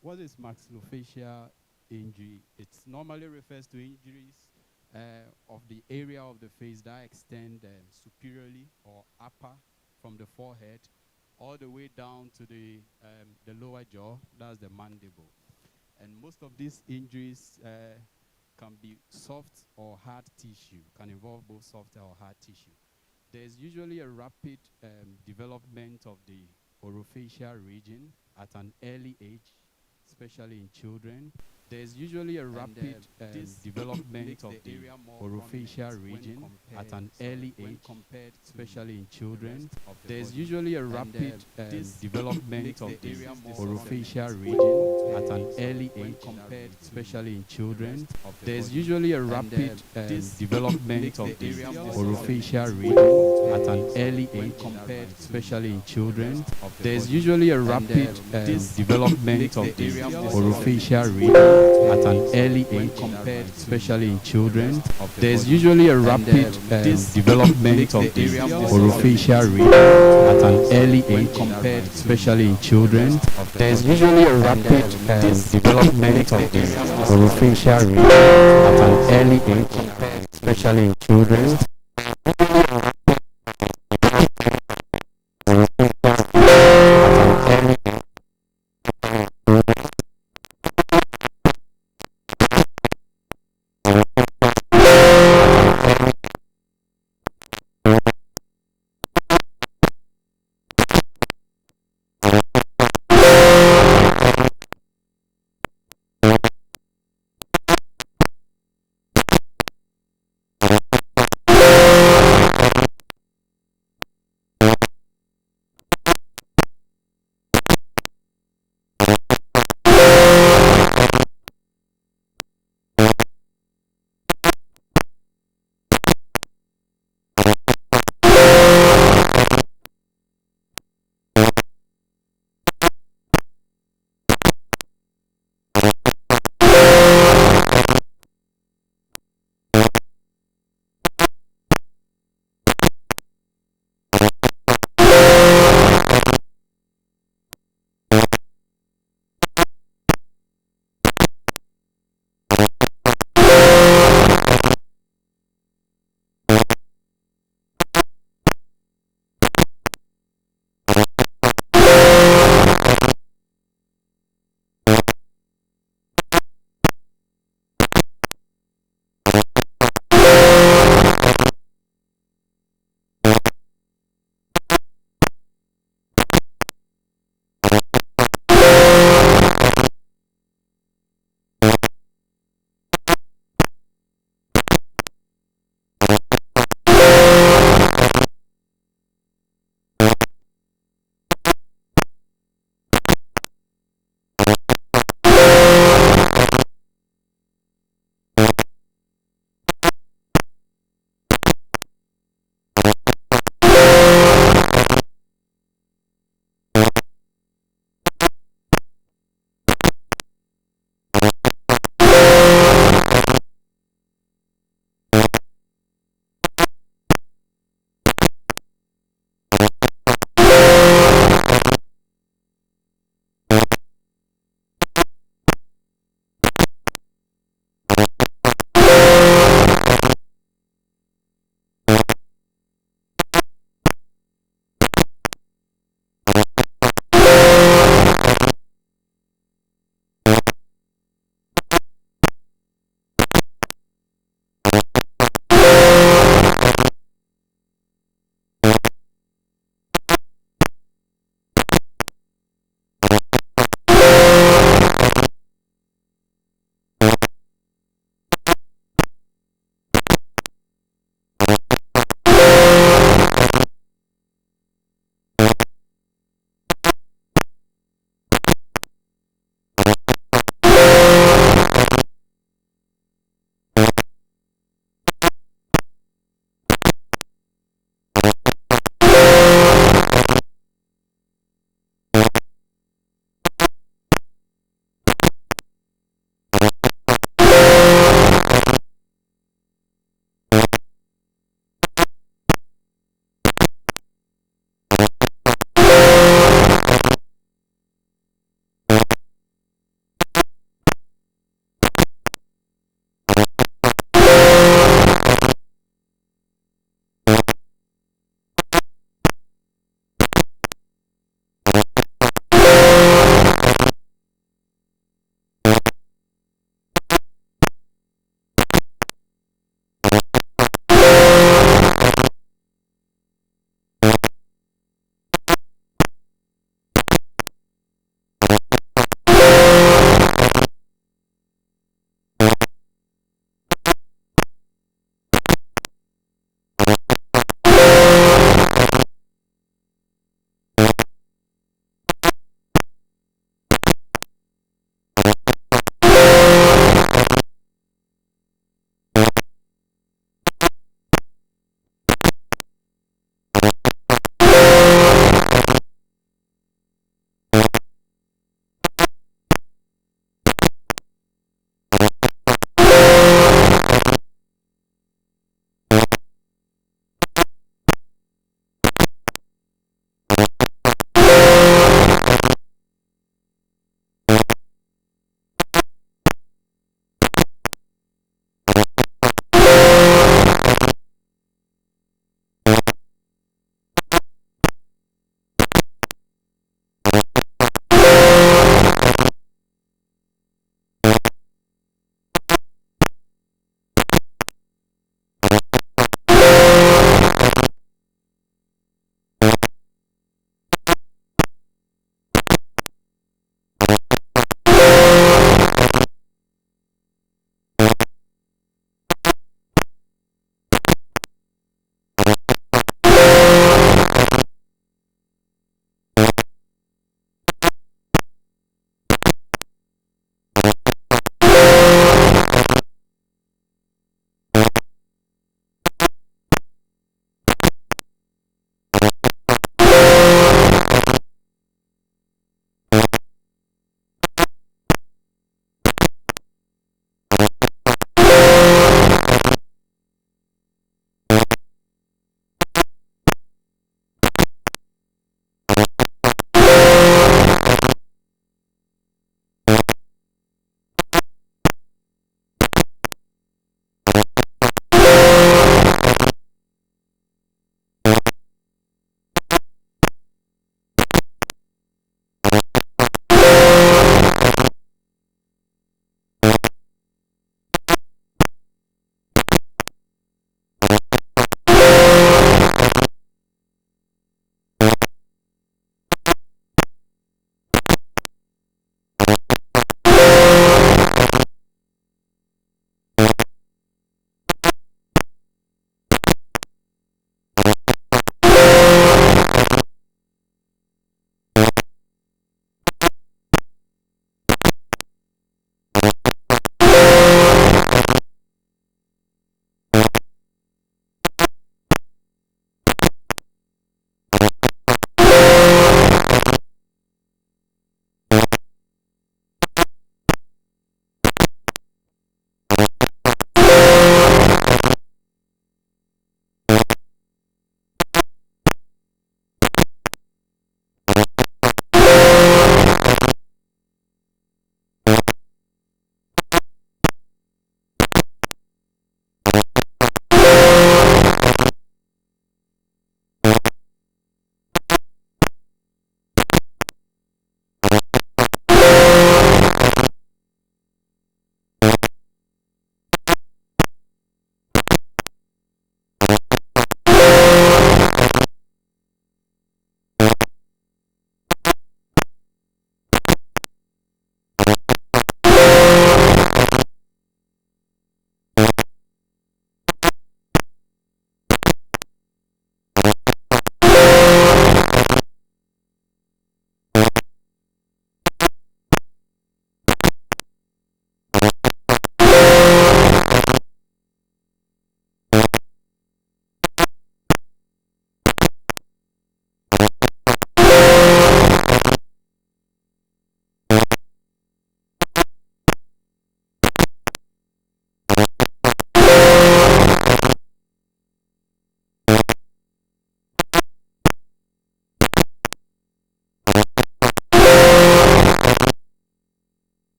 what is maxillofacial injury? It normally refers to injuries of the area of the face that extend superiorly or upper from the forehead all the way down to the lower jaw, that's the mandible. And most of these injuries can be soft or hard tissue, can involve both soft or hard tissue. There's usually a rapid development of the orofacial region at an early age, especially in children. There's usually a rapid development of the orofacial region at an early age, especially in children. There's usually a rapid development of the orofacial region at an early age, especially in children. There's usually a rapid development of the orofacial region at an early age, especially in children. There's usually a rapid development of the orofacial region at an early age, especially in children. There's usually a rapid development of the orofacial region at an early age, especially in children. There's usually a rapid development of the orofacial region at an early age, especially in children.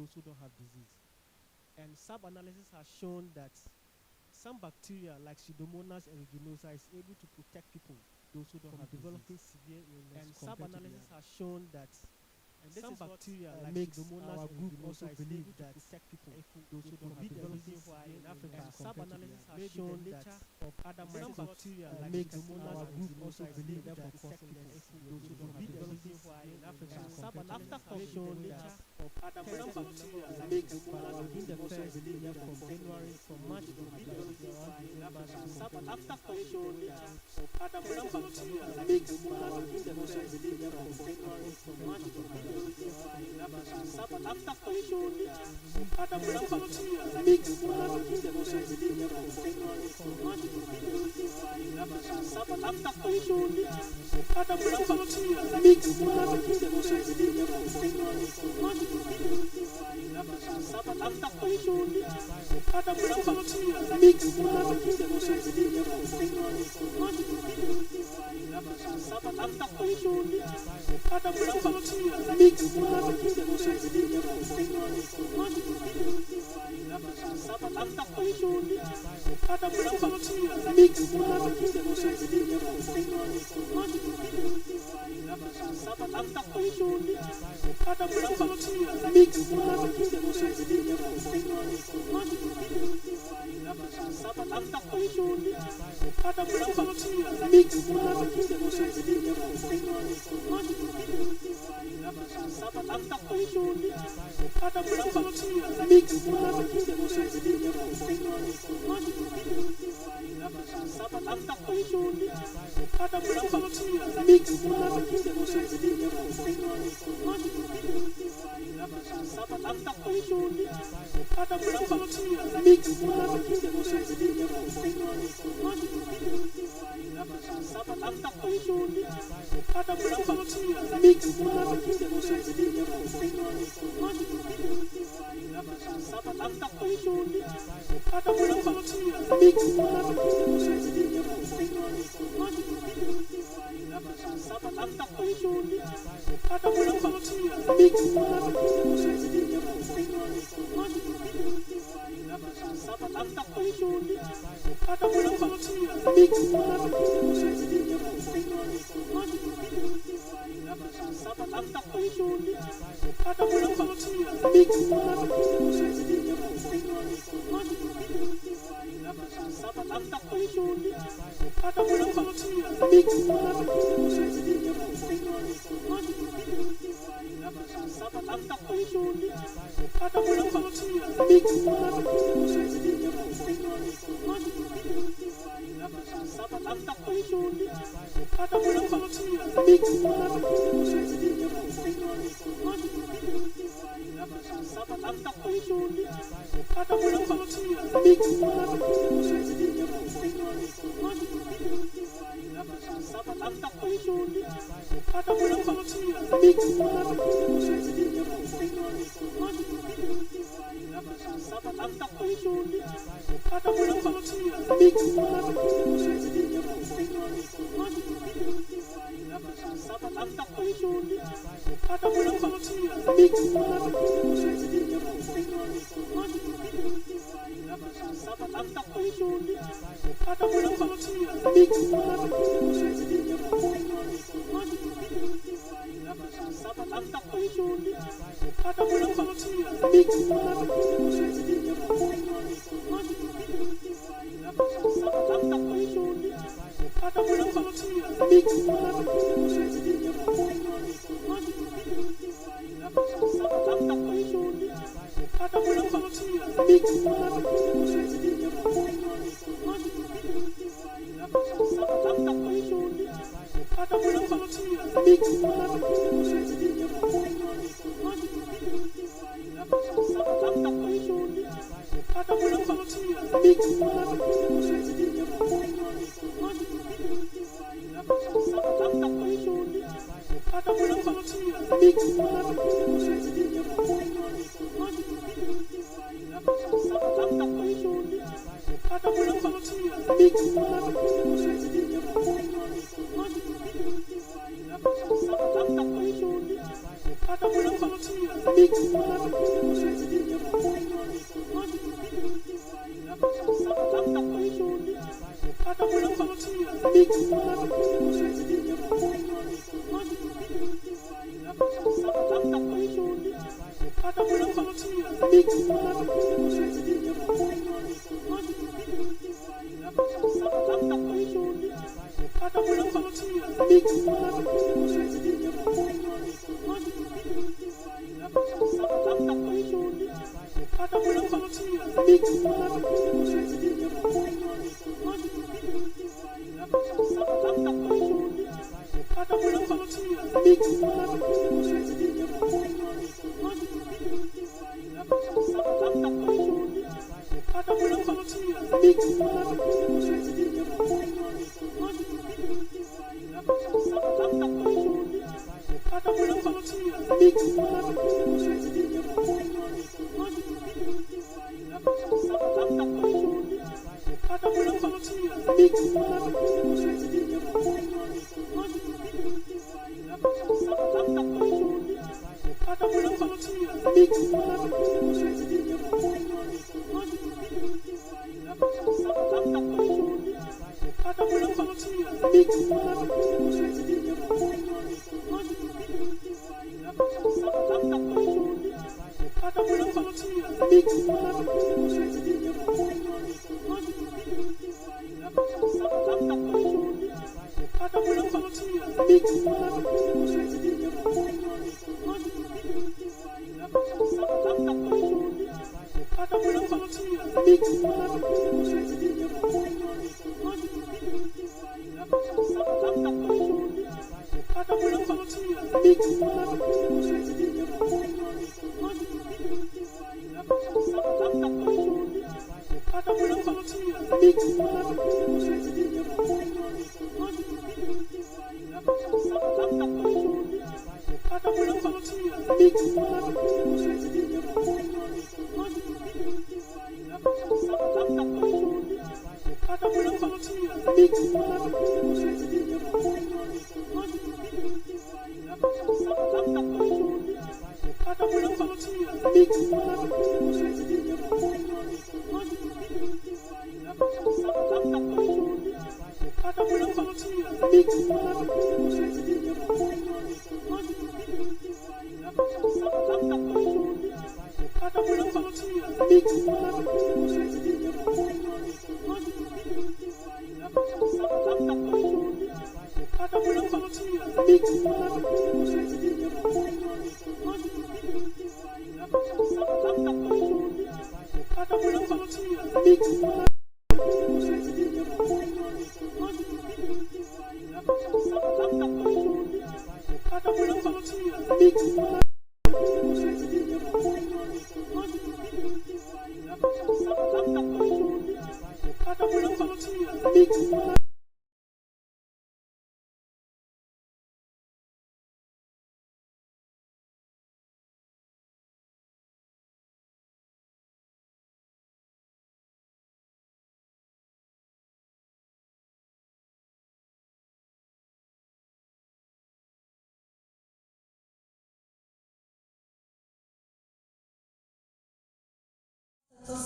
those who don't have disease. And sub-analysis has shown that some bacteria like Pseudomonas aeruginosa is able to protect people, those who don't have developing severe illness. And sub-analysis has shown that some bacteria like Pseudomonas our group also believe that protect people, those who don't have developing severe in Africa. And sub-analysis has shown that of other some bacteria like Pseudomonas our group also believe that protect people, those who don't have developing severe in Africa. And sub-analysis has shown that of other bacteria like Pseudomonas within the first year from January from March to December. Sub-analysis has shown that of other bacteria like Pseudomonas within the first year from January from March to December.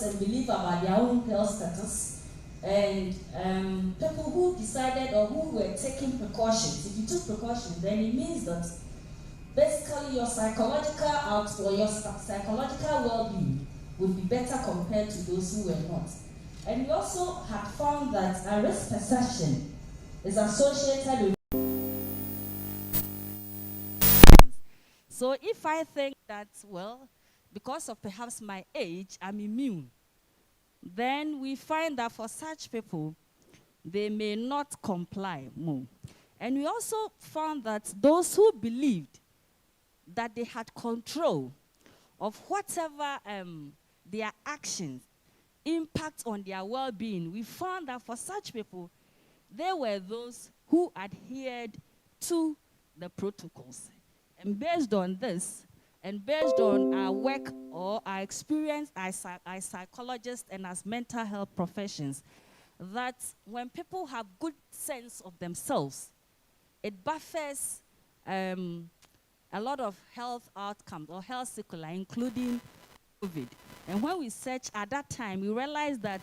And believe about their own health status, and people who decided or who were taking precautions. If you took precautions, then it means that basically your psychological or your psychological well-being would be better compared to those who were not. And we also had found that a risk perception is associated with. So if I think that, well, because of perhaps my age, I'm immune, then we find that for such people, they may not comply more. And we also found that those who believed that they had control of whatever their actions impact on their well-being, we found that for such people, they were those who adhered to the protocols. And based on this, and based on our work or our experience as psychologists and as mental health professions, that when people have good sense of themselves, it buffers a lot of health outcomes or health sequelae, including COVID. And when we searched at that time, we realized that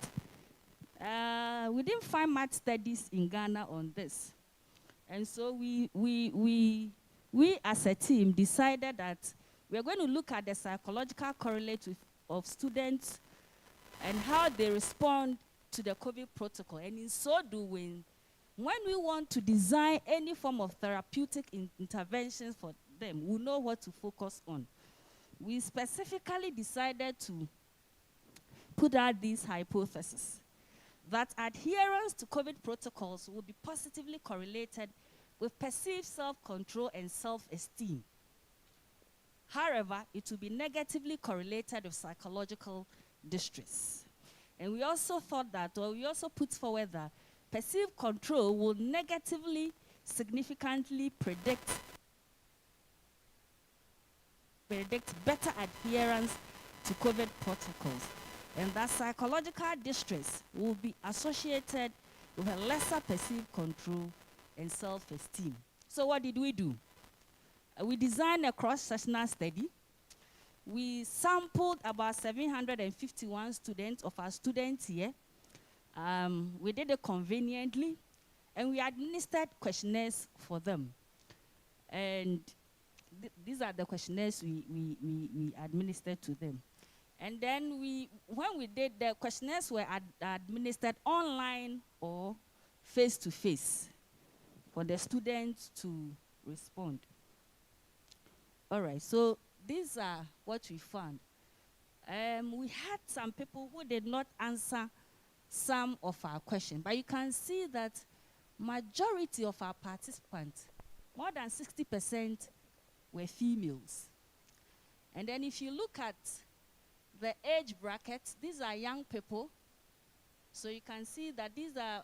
we didn't find much studies in Ghana on this. And so we as a team decided that we're going to look at the psychological correlate of students and how they respond to the COVID protocol. And in so doing, when we want to design any form of therapeutic interventions for them, we know what to focus on. We specifically decided to put out this hypothesis that adherence to COVID protocols will be positively correlated with perceived self-control and self-esteem. However, it will be negatively correlated with psychological distress. And we also thought that, or we also put forward that perceived control will negatively, significantly predict better adherence to COVID protocols, and that psychological distress will be associated with a lesser perceived control and self-esteem. So what did we do? We designed a cross-sectional study. We sampled about 751 students of our students here. We did it conveniently, and we administered questionnaires for them. And these are the questionnaires we administered to them. And then when we did, the questionnaires were administered online or face-to-face for the students to respond. All right, so these are what we found. We had some people who did not answer some of our questions, but you can see that majority of our participants, more than 60%, were females. And then if you look at the age brackets, these are young people. So you can see that these are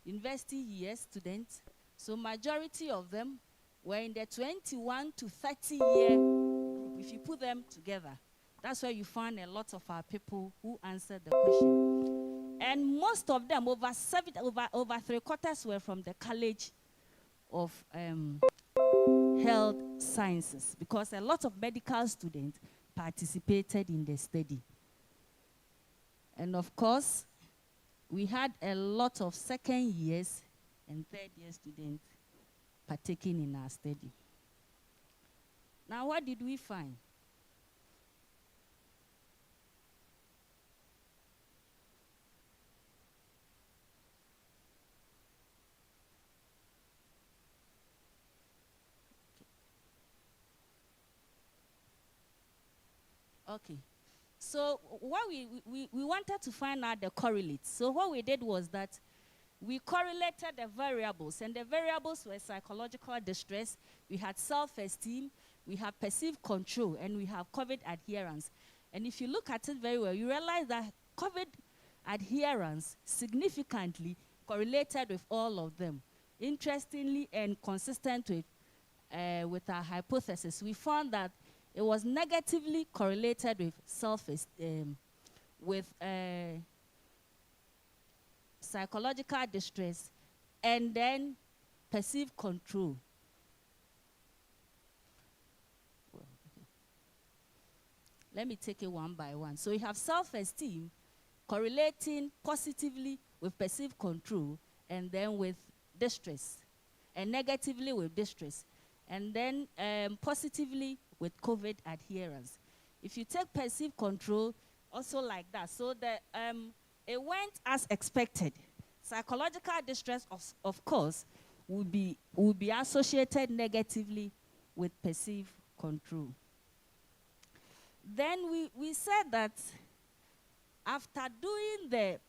university year students. So majority of them were in the 21 to 30 year group. If you put them together, that's where you find a lot of our people who answered the question. And most of them, over 3/4 were from the College of Health Sciences, because a lot of medical students participated in the study. And of course, we had a lot of second years and third year students partaking in our study. Now, what did we find? Okay. So what we wanted to find out the correlates. So what we did was that we correlated the variables, and the variables were psychological distress, we had self-esteem, we have perceived control, and we have COVID adherence. And if you look at it very well, you realize that COVID adherence significantly correlated with all of them. Interestingly and consistent with our hypothesis, we found that it was negatively correlated with self-esteem, with psychological distress, and then perceived control. Let me take it one by one. So you have self-esteem correlating positively with perceived control, and then with distress, and negatively with distress, and then positively with COVID adherence. If you take perceived control, also like that. So it went as expected. Psychological distress, of course, would be associated negatively with perceived control. Then we said that after doing the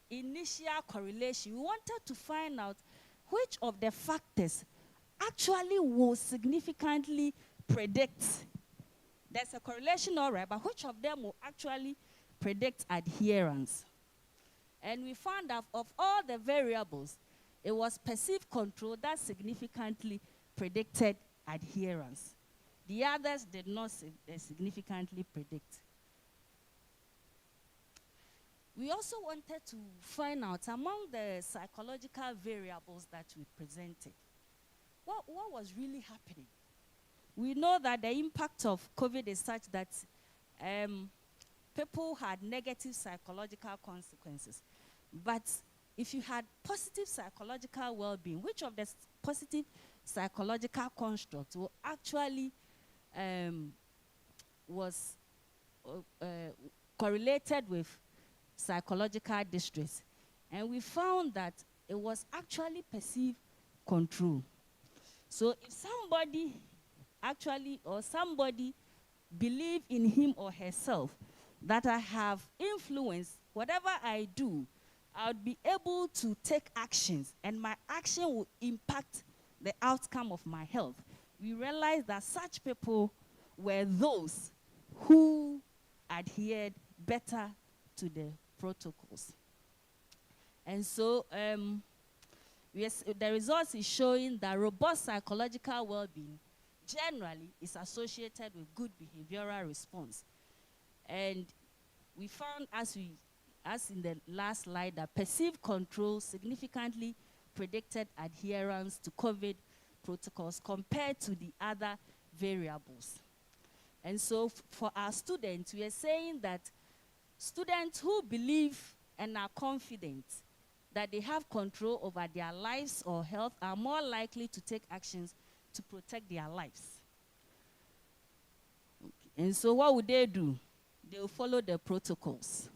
initial correlation, we wanted to find out which of the factors actually will significantly predict. There's a correlation, all right, but which of them will actually predict adherence? And we found that of all the variables, it was perceived control that significantly predicted adherence. The others did not significantly predict. We also wanted to find out among the psychological variables that we presented, what was really happening. We know that the impact of COVID is such that people had negative psychological consequences. But if you had positive psychological well-being, which of the positive psychological constructs will actually was correlated with psychological distress? And we found that it was actually perceived control. So if somebody somebody believe in him or herself that I have influence, whatever I do, I would be able to take actions, and my action will impact the outcome of my health. We realized that such people were those who adhered better to the protocols. And so yes, the results is showing that robust psychological well-being generally is associated with good behavioral response. And we found, as in the last slide, that perceived control significantly predicted adherence to COVID protocols compared to the other variables. And so for our students, we are saying that students who believe and are confident that they have control over their lives or health are more likely to take actions to protect their lives. Okay. And so what would they do? They will follow the protocols.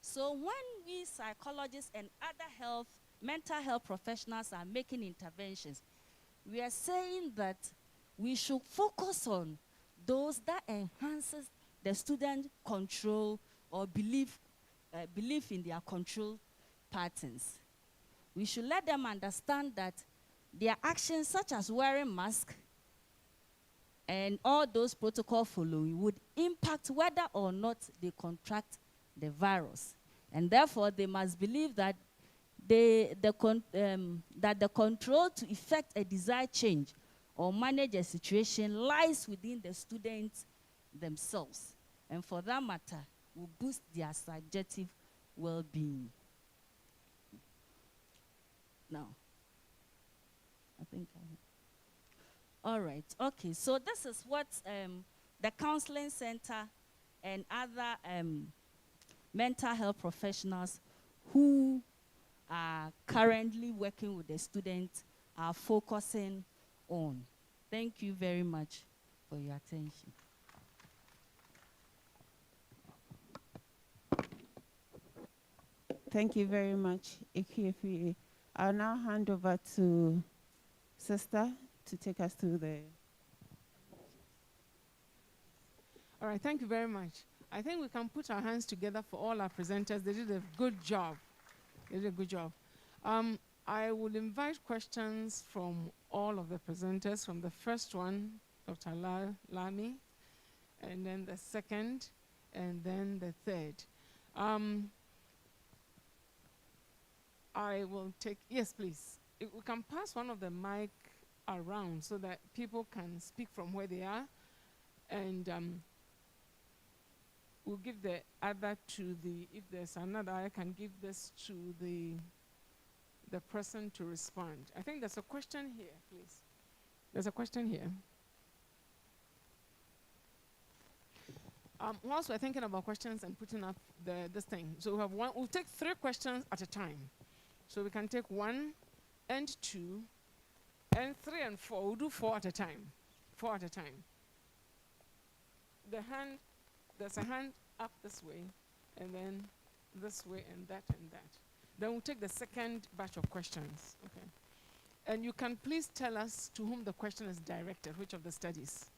So when we psychologists and other mental health professionals are making interventions, we are saying that we should focus on those that enhances the student control or belief in their control patterns. We should let them understand that their actions, such as wearing masks and all those protocol following, would impact whether or not they contract the virus. And therefore, they must believe that the control to effect a desired change or manage a situation lies within the students themselves. And for that matter, will boost their subjective well-being. Now, I think all right, okay, so this is what the counseling center and other mental health professionals who are currently working with the students are focusing on. Thank you very much for your attention. Thank you very much, Ikefie. I'll now hand over to Sister to take us through the... All right, thank you very much. I think we can put our hands together for all our presenters. They did a good job. I will invite questions from all of the presenters, from the first one, Dr. Lami, and then the second, and then the third. I will take, yes, please. If we can pass one of the mic around so that people can speak from where they are, and we'll give the other to the, if there's another, I can give this to the person to respond. I think there's a question here, please. There's a question here. Whilst we're thinking about questions and putting up this thing, so we have one, we'll take 3 questions at a time. So we can take 1 and 2 and 3 and 4. We'll do 4 at a time. 4 at a time. There's a hand up this way, and then this way, and that, and that. Then we'll take the second batch of questions. Okay. And you can please tell us to whom the question is directed, which of the studies.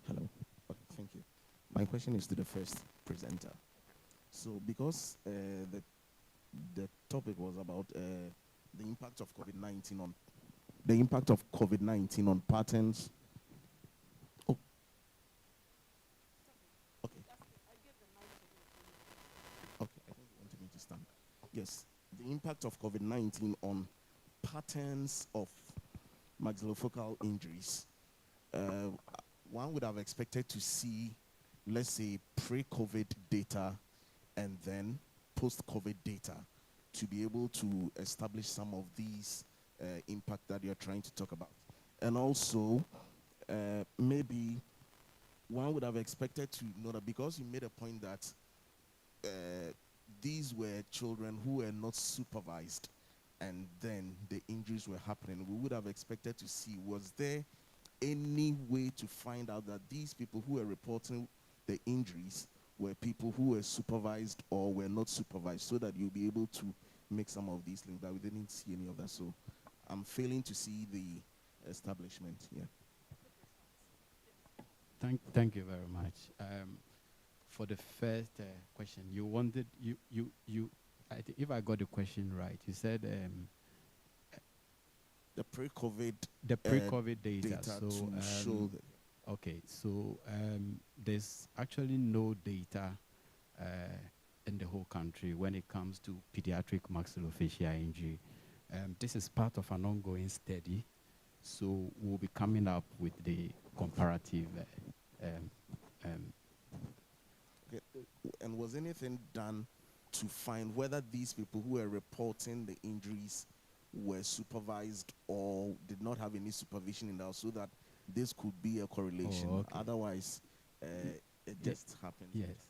Hello. Okay, thank you. My question is to the first presenter. So because the topic was about the impact of COVID-19 on patterns. Oh. Okay. Okay, I think you wanted me to stand. Yes, the impact of COVID-19 on patterns of maxillofacial injuries. One would have expected to see, let's say, pre-COVID data and then post-COVID data to be able to establish some of these impact that you're trying to talk about. And also, maybe one would have expected to know that, because you made a point that these were children who were not supervised and then the injuries were happening. We would have expected to see, was there any way to find out that these people who were reporting the injuries were people who were supervised or were not supervised, so that you'll be able to make some of these links? But we didn't see any of that, so I'm failing to see the establishment. Yeah. Thank you very much. For the first question, you wanted, I think if I got the question right, you said The pre-COVID the pre-COVID data. data So, to show that. okay, so there's actually no data in the whole country when it comes to pediatric maxillofacial injury. This is part of an ongoing study, so we'll be coming up with the comparative. Okay. And was anything done to find whether these people who were reporting the injuries were supervised or did not have any supervision in that, so that this could be a correlation? Oh, okay. Otherwise, it just happened. Yes.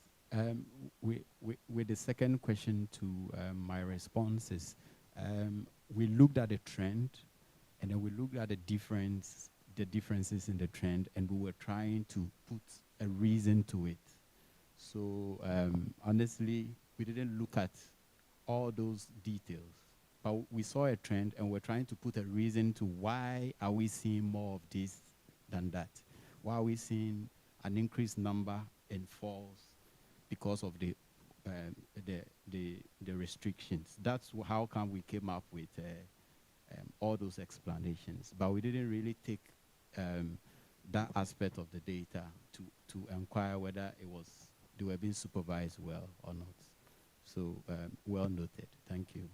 With the second question to my response is, we looked at the trend, and then we looked at the differences in the trend, and we were trying to put a reason to it. So honestly, we didn't look at all those details, but we saw a trend, and we're trying to put a reason to why are we seeing more of this than that? Why are we seeing an increased number in falls because of the restrictions? That's how come we came up with all those explanations. But we didn't really take that aspect of the data to inquire whether they were being supervised well or not. So well noted. Thank you.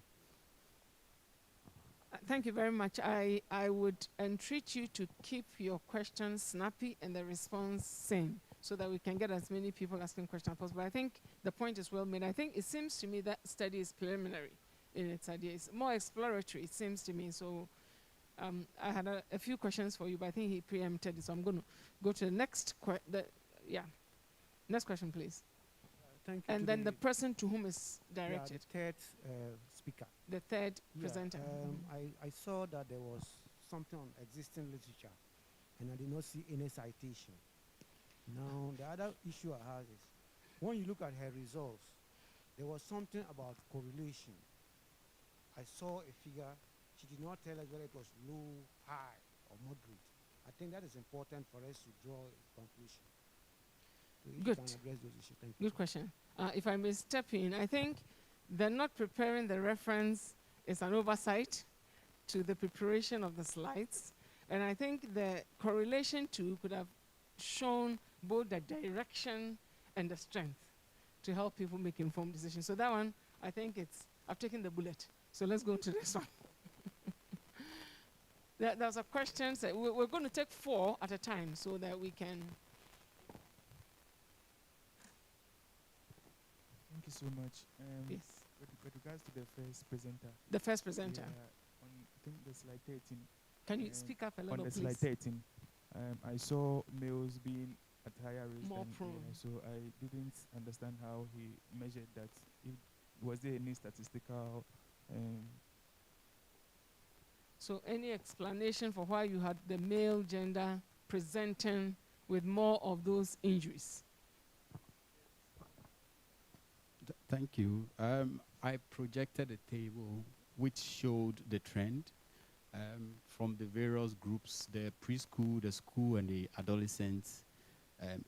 Thank you very much. I would entreat you to keep your questions snappy and the response same, so that we can get as many people asking questions as possible. I think the point is well made. I think it seems to me that study is preliminary in its idea. It's more exploratory, it seems to me. So I had a few questions for you, but I think he preempted it. So I'm going to go to the next next question, please. Thank you. And then the person to whom is directed. The third speaker. The third presenter. I saw that there was something on existing literature, and I did not see any citation. Now, the other issue I have is, when you look at her results, there was something about correlation. I saw a figure. She did not tell us whether it was low, high, or moderate. I think that is important for us to draw a conclusion. So if Good. you can address those issues. Thank you. Good question. If I may step in, I think the not preparing the reference is an oversight to the preparation of the slides. And I think the correlation too could have shown both the direction and the strength to help people make informed decisions. So that one, I think I've taken the bullet. So let's go to this one. There's a question. So we're going to take 4 at a time so that we can. Thank you so much. Yes. With regards to the first presenter. The first presenter. On, I think the slide 13. Can you speak up a little, on the please? slide 13, I saw males being at higher risk. More than, prone. so I didn't understand how he measured that. Was there any statistical? So any explanation for why you had the male gender presenting with more of those injuries? Thank you. I projected a table which showed the trend from the various groups, the preschool, the school, and the adolescent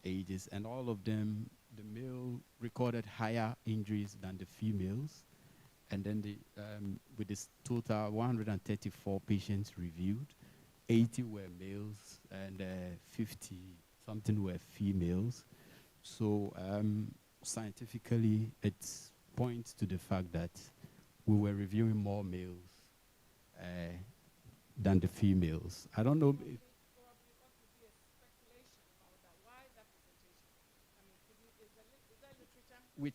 ages, and all of them, the male recorded higher injuries than the females. And then with this total 134 patients reviewed, 80 were males and 50 something were females. So scientifically, it points to the fact that we were reviewing more males than the females. I don't know.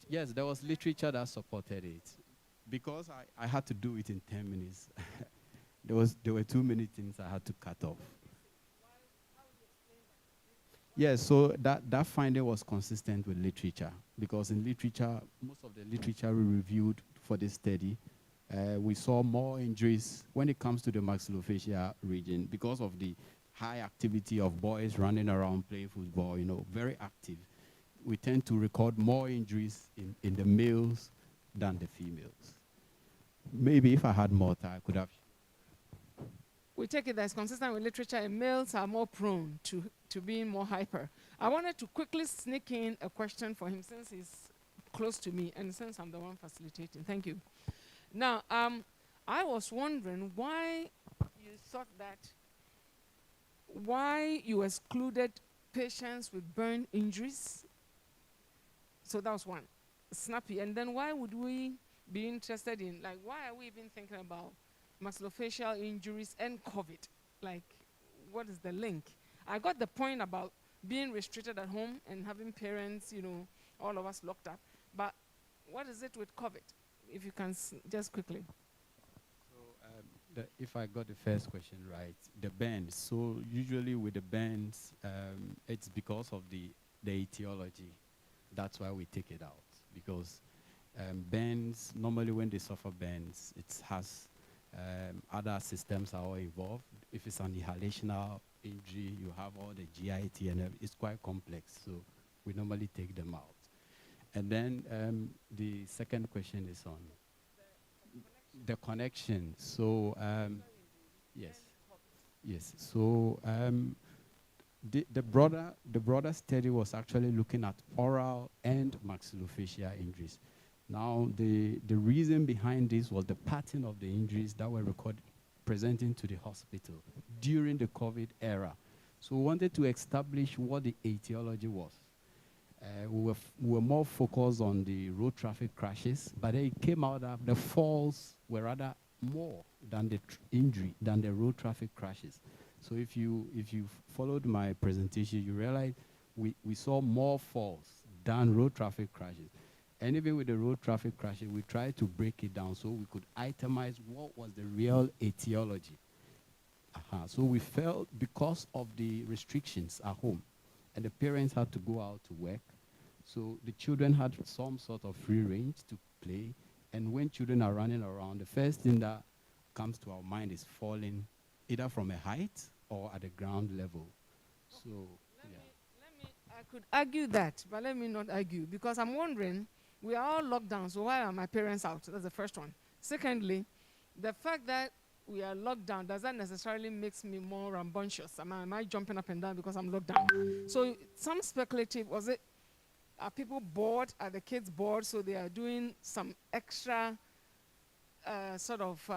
Yes, there was literature that supported it. Because I had to do it in 10 minutes, there were too many things I had to cut off. Yes, so that finding was consistent with literature, because in literature, most of the literature we reviewed for this study, we saw more injuries when it comes to the maxillofacial region because of the high activity of boys running around playing football, very active. We tend to record more injuries in the males than the females. Maybe if I had more time, I could have. We take it as consistent with literature, and males are more prone to being more hyper. I wanted to quickly sneak in a question for him since he's close to me and since I'm the one facilitating. Thank you. Now, I was wondering why you thought that, why you excluded patients with burn injuries. So that was one, snappy. And then why would we be interested in, like, why are we even thinking about maxillofacial injuries and COVID? Like, what is the link? I got the point about being restricted at home and having parents, all of us locked up. But what is it with COVID? If you can just quickly. So if I got the first question right, the burns. So usually with the burns, it's because of the etiology. That's why we take it out, because burns, normally when they suffer burns, it has other systems are all involved. If it's an inhalational injury, you have all the GIT and it's quite complex, so we normally take them out. And then the second question is on the connection. So yes. So the broader study was actually looking at oral and maxillofacial injuries. Now, the reason behind this was the pattern of the injuries that were recorded presenting to the hospital during the COVID era. So we wanted to establish what the etiology was. We were more focused on the road traffic crashes, but it came out that the falls were rather more than the injury, than the road traffic crashes. So if you followed my presentation, you realize we saw more falls than road traffic crashes. And even with the road traffic crashes, we tried to break it down so we could itemize what was the real etiology. So we felt because of the restrictions at home, and the parents had to go out to work, so the children had some sort of free range to play. And when children are running around, the first thing that comes to our mind is falling either from a height or at the ground level. So, I could argue that, but let me not argue, because I'm wondering, we are all locked down, so why are my parents out? That's the first one. Secondly, the fact that we are locked down, does that necessarily makes me more rambunctious? Am I jumping up and down because I'm locked down? So some speculative, are people bored? Are the kids bored? So they are doing some extra sort of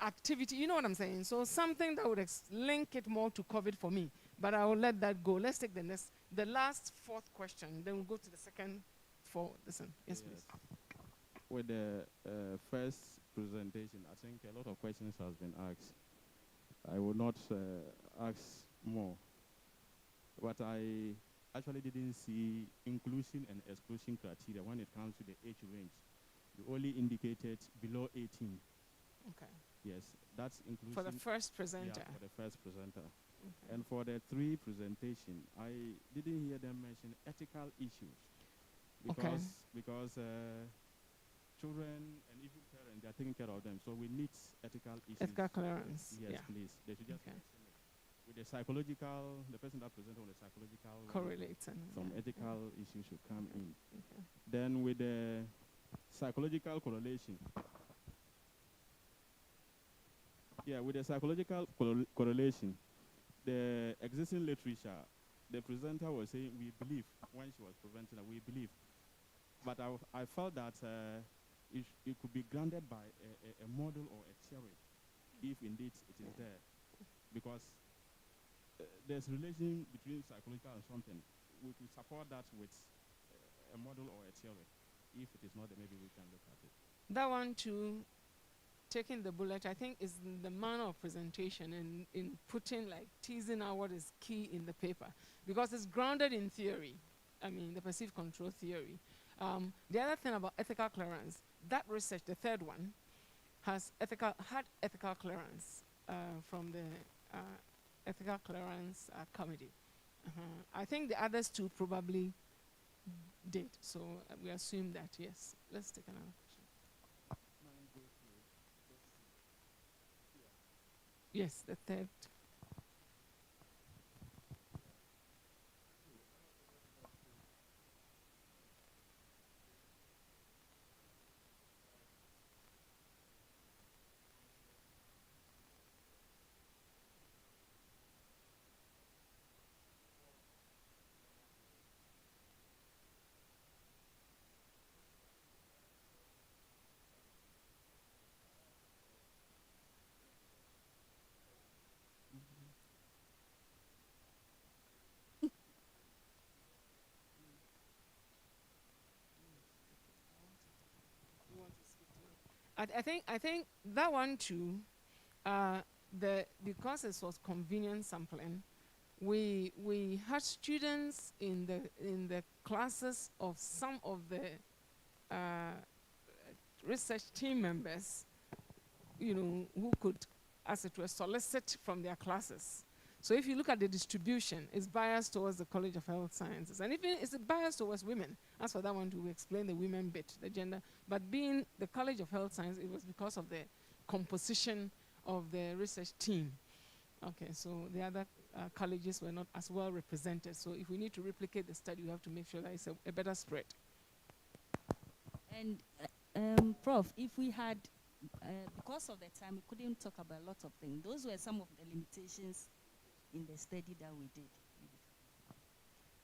activity. You know what I'm saying? So something that would link it more to COVID for me. But I will let that go. Let's take the last fourth question. Then we'll go to the second four. Listen. Yes, please. With the first presentation, I think a lot of questions has been asked. I will not ask more. But I actually didn't see inclusion and exclusion criteria when it comes to the age range. You only indicated below 18. Okay. Yes, that's inclusion. For the first presenter. Yeah, for the first presenter. Okay. And for the three presentation, I didn't hear them mention ethical issues. Because children and even parents, they are taking care of them. So we need ethical issues. Ethical clearance. Yes, please. They should just mention it. With the psychological, the person that presented on the psychological correlates, some ethical issues should come in. Okay. Then with the psychological correlation. Yeah, with the psychological correlation, the existing literature, the presenter was saying, we believe, when she was presenting, we believe. But I felt that it could be grounded by a model or a theory, if indeed it is there. Because there's a relation between psychological and something. We could support that with a model or a theory. If it is not there, maybe we can look at it. That one too, taking the bullet, I think is in the manner of presentation and in putting, like, teasing out what is key in the paper. Because it's grounded in theory. I mean, the perceived control theory. The other thing about ethical clearance, that research, the third one, had ethical clearance from the ethical clearance committee. I think the others two probably did. So we assume that, yes. Let's take another question. Yes, the third. I think that one too. Because it was convenient sampling, we had students in the classes of some of the research team members, who could, as it were, solicit from their classes. So if you look at the distribution, it's biased towards the College of Health Sciences. And even it's biased towards women. As for that one, we explain the women bit, the gender. But being the College of Health Sciences, it was because of the composition of the research team. Okay, so the other colleges were not as well represented. So if we need to replicate the study, we have to make sure that it's a better spread. And Prof, if we had, because of the time, we couldn't talk about a lot of things. Those were some of the limitations in the study that we did.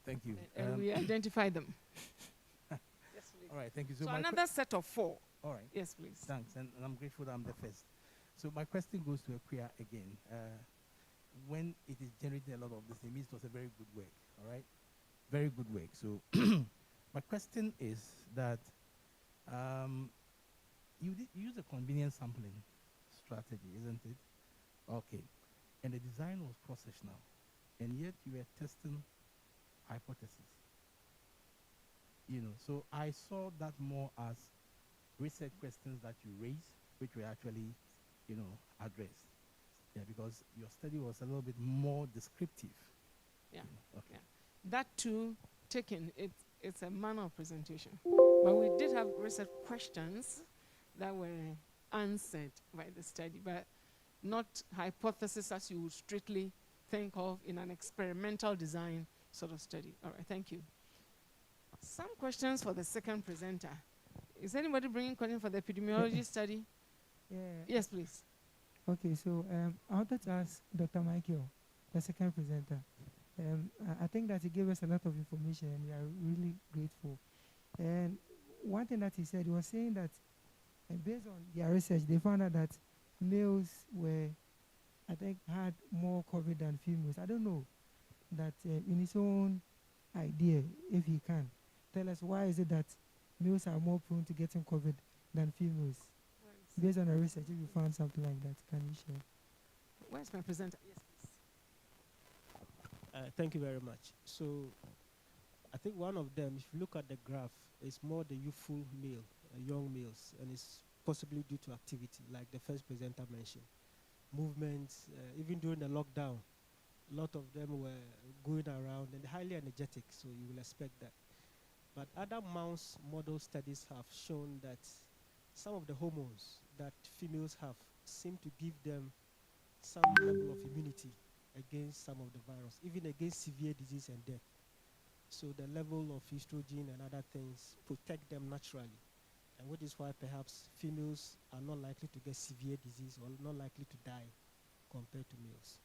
Thank you. And we identified them. Yes, please. All right, thank you. So another set of 4. All right. Yes, please. Thanks, and I'm grateful that I'm the first. So my question goes to Akuya again. When it is generating a lot of this, it means it was a very good work, all right? Very good work. So my question is that you use a convenient sampling strategy, isn't it? Okay. And the design was cross-sectional, and yet you were testing hypotheses. So I saw that more as research questions that you raised, which were actually, addressed. Yeah, because your study was a little bit more descriptive. Yeah. Okay. Yeah. That too, taken, it's a manner of presentation. But we did have research questions that were answered by the study, but not hypothesis as you would strictly think of in an experimental design sort of study. All right, thank you. Some questions for the second presenter. Is anybody bringing questions for the epidemiology study? Yeah. Yes, please. Okay, so I wanted to ask Dr. Michael, the second presenter. I think that he gave us a lot of information, and we are really grateful. And one thing that he said, he was saying that based on their research, they found out that males were, I think, had more COVID than females. I don't know that in his own idea, if he can, tell us why is it that males are more prone to getting COVID than females? Based on the research, if you found something like that, can you share? Where's my presenter? Yes, please. Thank you very much. So I think one of them, if you look at the graph, is more the youthful male, young males, and it's possibly due to activity, like the first presenter mentioned. Movements, even during the lockdown, a lot of them were going around and highly energetic, so you will expect that. But other mouse model studies have shown that some of the hormones that females have seem to give them some level of immunity against some of the virus, even against severe disease and death. So the level of estrogen and other things protect them naturally. And which is why perhaps females are not likely to get severe disease or not likely to die compared to males.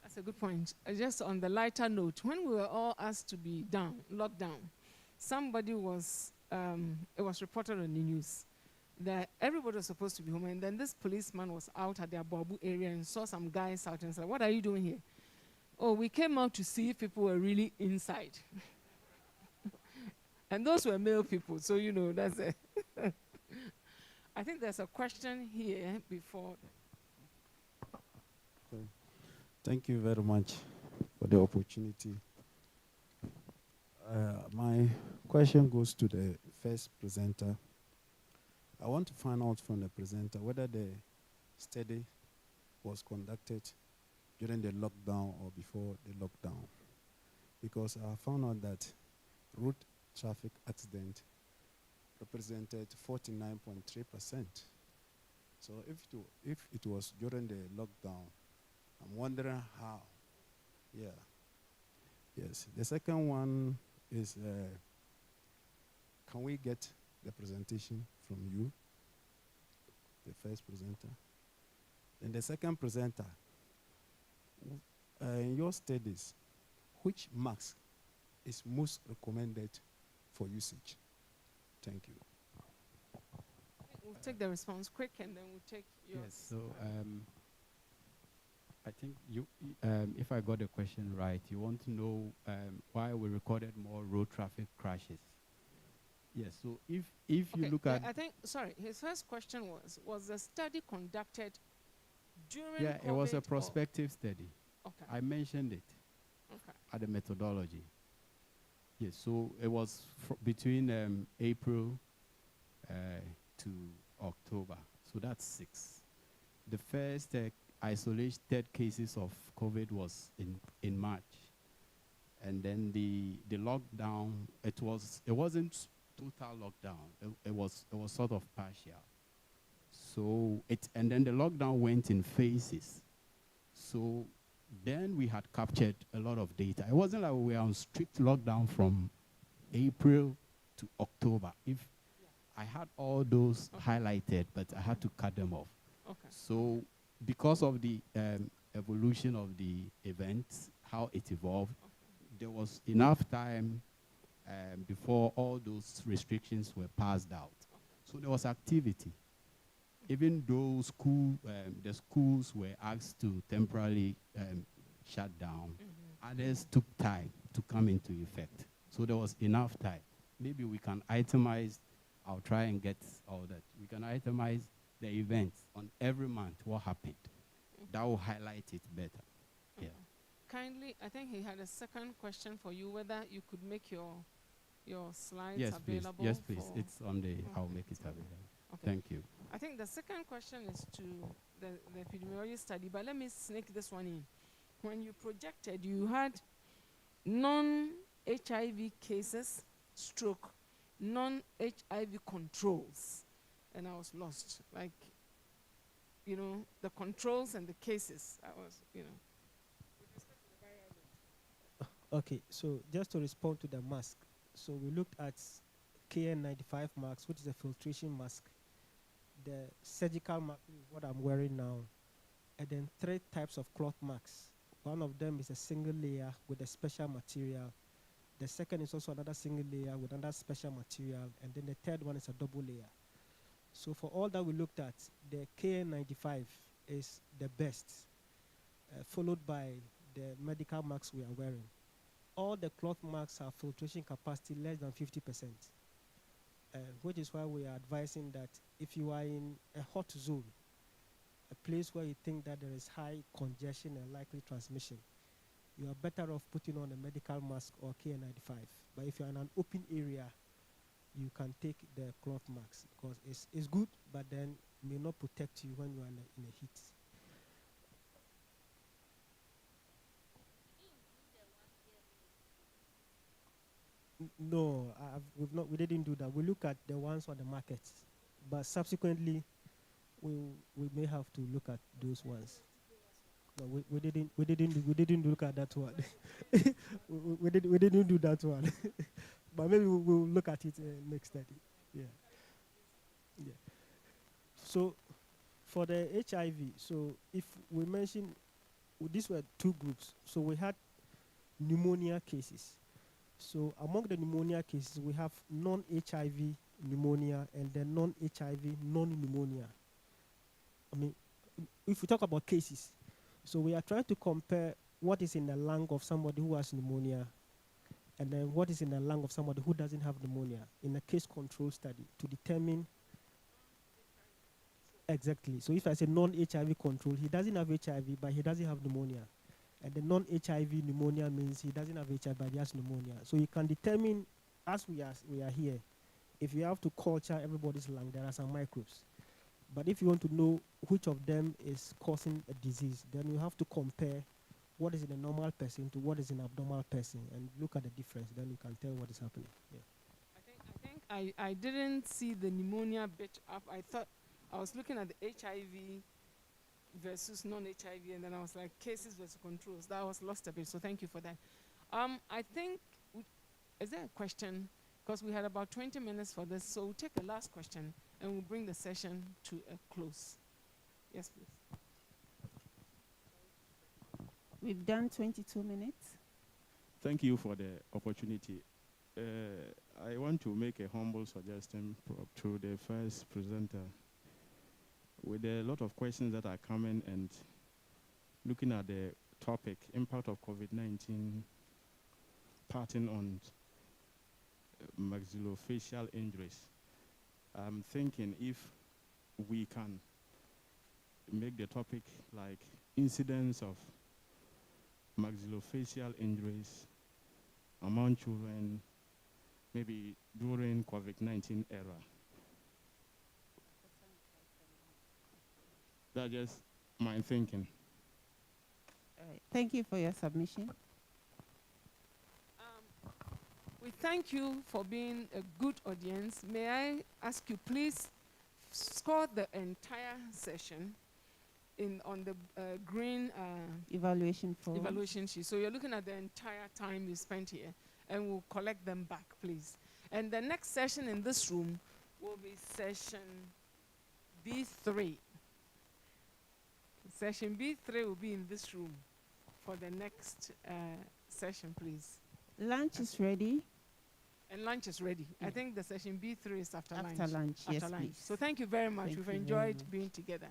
That's a good point. Just on the lighter note, when we were all asked to be locked down, somebody was, it was reported on the news that everybody was supposed to be home, and then this policeman was out at the Abobu area and saw some guys out and said, "What are you doing here?" "Oh, we came out to see if people were really inside." And those were male people, so that's it. I think there's a question here before. Thank you very much for the opportunity. My question goes to the first presenter. I want to find out from the presenter whether the study was conducted during the lockdown or before the lockdown. Because I found out that road traffic accident represented 49.3%. So if it was during the lockdown, I'm wondering how. Yeah. Yes. The second one is, can we get the presentation from you, the first presenter? And the second presenter, in your studies, which mask is most recommended for usage? Thank you. We'll take the response quick, and then we'll take yours. Yes. So I think if I got the question right, you want to know why we recorded more road traffic crashes. Yes. So if you look at, I think, sorry, his first question was the study conducted during yeah, COVID? it was a prospective study. Okay. I mentioned it at the methodology. Yes. So it was between April to October. So that's 6. The first isolated cases of COVID was in March, and then the lockdown. It wasn't total lockdown. It was sort of partial. So and then the lockdown went in phases. So then we had captured a lot of data. It wasn't like we were on strict lockdown from April to October. I had all those highlighted, but I had to cut them off. Okay. So because of the evolution of the events, how it evolved, there was enough time before all those restrictions were passed out. So there was activity. Even though the schools were asked to temporarily shut down, others took time to come into effect. So there was enough time. Maybe we can itemize. I'll try and get all that. We can itemize the events on every month, what happened. That will highlight it better. Yeah. Kindly, I think he had a second question for you, whether you could make your slides available. Yes, please. It's on the, I'll make it available. Okay. Thank you. I think the second question is to the epidemiology study, but let me sneak this one in. When you projected, you had non-HIV cases, stroke, non-HIV controls, and I was lost. Like, the controls and the cases, I was, Okay, so just to respond to the mask, so we looked at KN95 mask, which is a filtration mask, the surgical mask, what I'm wearing now, and then 3 types of cloth masks. One of them is a single layer with a special material. The second is also another single layer with another special material, and then the third one is a double layer. So for all that we looked at, the KN95 is the best, followed by the medical masks we are wearing. All the cloth masks have filtration capacity less than 50%, which is why we are advising that if you are in a hot zone, a place where you think that there is high congestion and likely transmission, you are better off putting on a medical mask or KN95. But if you're in an open area, you can take the cloth mask because it's good, but then may not protect you when you are in a heat. No, we didn't do that. We look at the ones on the market, but subsequently, we may have to look at those ones. No, we didn't look at that one. we didn't do that one. But maybe we'll look at it next study. Yeah. So for the HIV, so if we mention, these were 2 groups. So we had pneumonia cases. So among the pneumonia cases, we have non-HIV pneumonia and then non-HIV non-pneumonia. I mean, if we talk about cases, so we are trying to compare what is in the lung of somebody who has pneumonia and then what is in the lung of somebody who doesn't have pneumonia in a case control study to determine exactly. So if I say non-HIV control, he doesn't have HIV, but he doesn't have pneumonia. And the non-HIV pneumonia means he doesn't have HIV, but he has pneumonia. So you can determine, as we are here, if you have to culture everybody's lung, there are some microbes. But if you want to know which of them is causing a disease, then you have to compare what is in a normal person to what is in an abnormal person and look at the difference. Then you can tell what is happening. Yeah. I didn't see the pneumonia bit up. I thought I was looking at the HIV versus non-HIV, and then I was like cases versus controls. That was lost a bit, so thank you for that. I think, is there a question? Because we had about 20 minutes for this, so we'll take the last question and we'll bring the session to a close. Yes, please. We've done 22 minutes. Thank you for the opportunity. I want to make a humble suggestion to the first presenter. With a lot of questions that are coming and looking at the topic, impact of COVID-19 pattern on maxillofacial injuries, I'm thinking if we can make the topic like incidence of maxillofacial injuries among children, maybe during COVID-19 era. That's just my thinking. All right. Thank you for your submission. We thank you for being a good audience. May I ask you, please score the entire session on the green evaluation form. Evaluation sheet. So you're looking at the entire time you spent here, and we'll collect them back, please. And the next session in this room will be session B3. Session B3 will be in this room for the next session, please. Lunch is ready. And lunch is ready. Yeah. I think the session B3 is after lunch. After lunch, yes, lunch. please. So thank you very much. Thank We've you enjoyed being together.